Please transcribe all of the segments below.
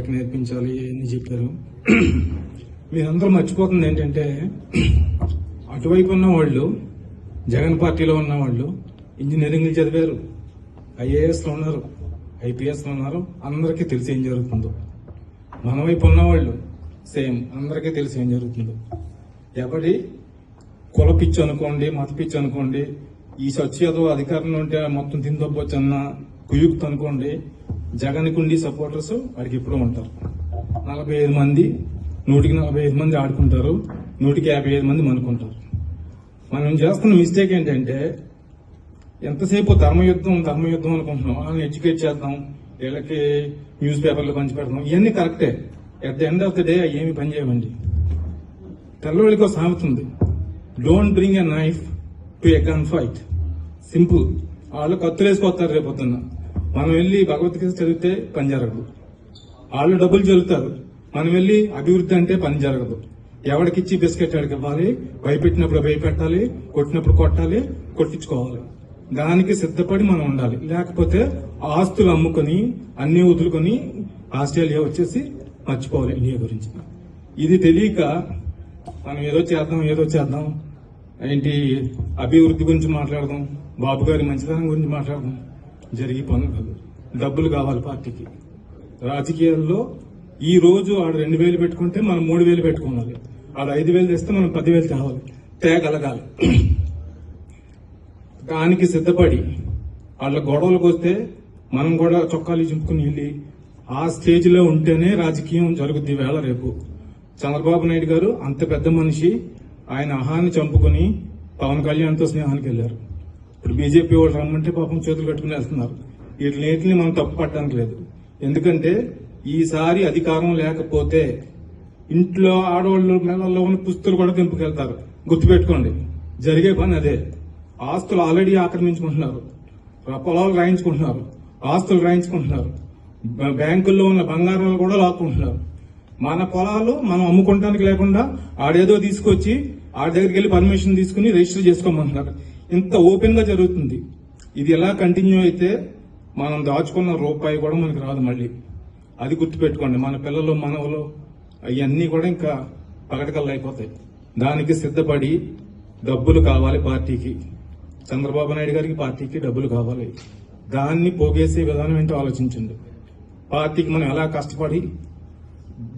వాళ్ళకి నేర్పించాలి అని చెప్పారు. మీరందరూ మర్చిపోతుంది ఏంటంటే అటువైపు ఉన్న వాళ్ళు, జగన్ పార్టీలో ఉన్న వాళ్ళు ఇంజనీరింగ్లు చదివారు, ఐఏఎస్లో ఉన్నారు, ఐపీఎస్లో ఉన్నారు. అందరికీ తెలిసి ఏం జరుగుతుందో. మన వైపు ఉన్నవాళ్ళు సేమ్, అందరికీ తెలిసి ఏం జరుగుతుందో. ఎవరి కుల పిచ్చి అనుకోండి, మత పిచ్చి అనుకోండి, ఈ సత్యతో అధికారంలో ఉంటే మొత్తం తిందొబ్బొచ్చు అన్న కుయుక్తి అనుకోండి, జగన్కి ఉండి సపోర్టర్స్ వాడికి ఎప్పుడూ ఉంటారు. 45 మంది, 145 మంది ఆడుకుంటారు, 155 మంది మనుకుంటారు. మనం చేస్తున్న మిస్టేక్ ఏంటంటే ఎంతసేపు ధర్మయుద్ధం అనుకుంటున్నాం. వాళ్ళని ఎడ్యుకేట్ చేద్దాం, వీళ్ళకి న్యూస్ పేపర్లు పంచి పెడతాం, ఇవన్నీ కరెక్టే. At the end of the day ఏమి పని చేయమండి. తెల్లవాళ్ళకి ఒక సామెత ఉంది, don't bring a knife to a gun fight. Simple. వాళ్ళు కత్తులు వేసుకొస్తారు రేపొద్దున్న. మనం వెళ్ళి భగవద్గీత చదివితే పని జరగదు. వాళ్ళు డబ్బులు చదువుతారు, మనం వెళ్ళి అభివృద్ధి అంటే పని జరగదు. ఎవడికిచ్చి బిస్కెట్ ఆడికి ఇవ్వాలి, భయపెట్టినప్పుడు భయపెట్టాలి, కొట్టినప్పుడు కొట్టాలి, కొట్టించుకోవాలి. దానికి సిద్ధపడి మనం ఉండాలి. లేకపోతే ఆస్తులు అమ్ముకొని అన్ని వదులుకొని ఆస్ట్రేలియా వచ్చేసి మర్చిపోవాలి ఇండియా గురించి. ఇది తెలియక మనం ఏదో చేద్దాం ఏంటి అభివృద్ధి గురించి మాట్లాడదాం, బాబు గారి మంచితనం గురించి మాట్లాడదాం. జరిగే పనులు కాదు. డబ్బులు కావాలి పార్టీకి. రాజకీయాల్లో ఈ రోజు ఆడు 2000 పెట్టుకుంటే మనం 3000 పెట్టుకోవాలి. ఆడు 5000 తెస్తే మనం 10,000 తేవాలి, తేగలగాలి. దానికి సిద్ధపడి వాళ్ళ గొడవలకు వస్తే మనం కూడా చొక్కాలు చింపుకుని వెళ్ళి ఆ స్టేజ్ లో ఉంటేనే రాజకీయం జరుగుద్ది. వేళ రేపు చంద్రబాబు నాయుడు గారు అంత పెద్ద మనిషి, ఆయన అహాన్ని చంపుకుని పవన్ కళ్యాణ్తో స్నేహానికి వెళ్లారు. ఇప్పుడు బీజేపీ వాళ్ళు రమ్మంటే పాపం చేతులు కట్టుకుని వెళ్తున్నారు. వీటిని మనం తప్పు పట్టడానికి లేదు. ఎందుకంటే ఈసారి అధికారం లేకపోతే ఇంట్లో ఆడవాళ్ళు మెడల్లో ఉన్న పుస్తులు కూడా తెంపుకెళ్తారు. గుర్తుపెట్టుకోండి, జరిగే పని అదే. ఆస్తులు ఆల్రెడీ ఆక్రమించుకుంటున్నారు, పొలాలు రాయించుకుంటున్నారు, ఆస్తులు రాయించుకుంటున్నారు, బ్యాంకుల్లో ఉన్న బంగారాలు కూడా లాక్కుంటున్నారు. మన పొలాలు మనం అమ్ముకోవడానికి లేకుండా ఆడేదో తీసుకొచ్చి ఆడి దగ్గరికి వెళ్ళి పర్మిషన్ తీసుకుని రిజిస్టర్ చేసుకోమంటున్నారు. ఇంత ఓపెన్ గా జరుగుతుంది. ఇది ఎలా కంటిన్యూ అయితే మనం దాచుకున్న రూపాయి కూడా మనకు రాదు మళ్ళీ. అది గుర్తుపెట్టుకోండి. మన పిల్లలు మనవలు అవన్నీ కూడా ఇంకా పగటకల్లా అయిపోతాయి. దానికి సిద్ధపడి డబ్బులు కావాలి పార్టీకి. చంద్రబాబు నాయుడు గారికి పార్టీకి డబ్బులు కావాలి. దాన్ని పోగేసే విధానం ఏంటో ఆలోచించండి. పార్టీకి మనం ఎలా కష్టపడి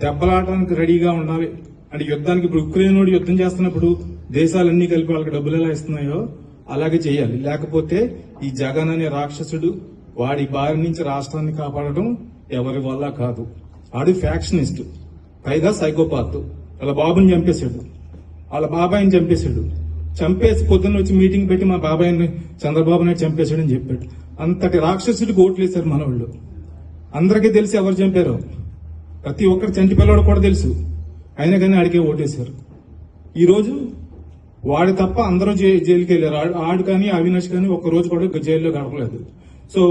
దెబ్బలాడటానికి రెడీగా ఉండాలి. అంటే యుద్ధానికి ఇప్పుడు ఉక్రెయిన్ వాడు యుద్ధం చేస్తున్నప్పుడు దేశాలన్నీ కలిపి వాళ్ళకి డబ్బులు ఎలా ఇస్తున్నాయో అలాగే చేయాలి. లేకపోతే ఈ జగన్ అనే రాక్షసుడు వాడి బారి నుంచి రాష్ట్రాన్ని కాపాడటం ఎవరి వల్ల కాదు. వాడు ఫ్యాక్షనిస్ట్, పైగా సైకోపాత్. వాళ్ళ బాబుని చంపేశాడు, వాళ్ళ బాబాయిని చంపేశాడు. చంపేసి పొద్దున్న వచ్చి మీటింగ్ పెట్టి మా బాబాయిని చంద్రబాబు నాయుడు చంపేశాడని చెప్పాడు. అంతటి రాక్షసుడికి ఓట్లేశారు మనవాళ్ళు. అందరికీ తెలిసి ఎవరు చంపారో, ప్రతి ఒక్కరి చంటి పిల్లవాడు కూడా తెలుసు. అయినా కానీ ఆడికే ఓటేశారు. ఈరోజు వాడు తప్ప అందరూ జైలుకి వెళ్ళారు. ఆడు కానీ అవినాష్ కానీ ఒక్కరోజు కూడా జైల్లో గడపలేదు. సో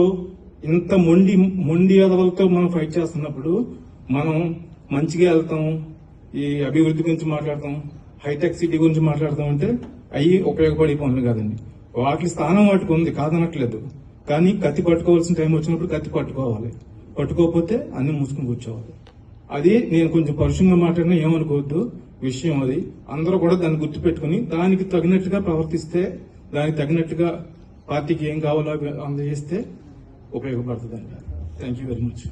ఇంత మొండి ఎదవలతో మనం ఫైట్ చేస్తున్నప్పుడు మనం మంచిగా వెళ్తాం, ఈ అభివృద్ధి గురించి మాట్లాడతాం, హైటెక్ సిటీ గురించి మాట్లాడతాం అంటే అవి ఉపయోగపడే పనులు కాదండి. వాటి స్థానం వాటికి ఉంది, కాదనట్లేదు. కానీ కత్తి పట్టుకోవాల్సిన టైం వచ్చినప్పుడు కత్తి పట్టుకోవాలి. పట్టుకోకపోతే అన్ని మూసుకుని కూర్చోవాలి. అది నేను కొంచెం పరుషంగా మాట్లాడినా ఏమనుకోవద్దు, విషయం అది. అందరూ కూడా దాన్ని గుర్తుపెట్టుకుని దానికి తగినట్టుగా ప్రవర్తిస్తే, దానికి తగినట్టుగా పార్టీకి ఏం కావాలో అందజేస్తే ఉపయోగపడుతుందండి. Thank you very much.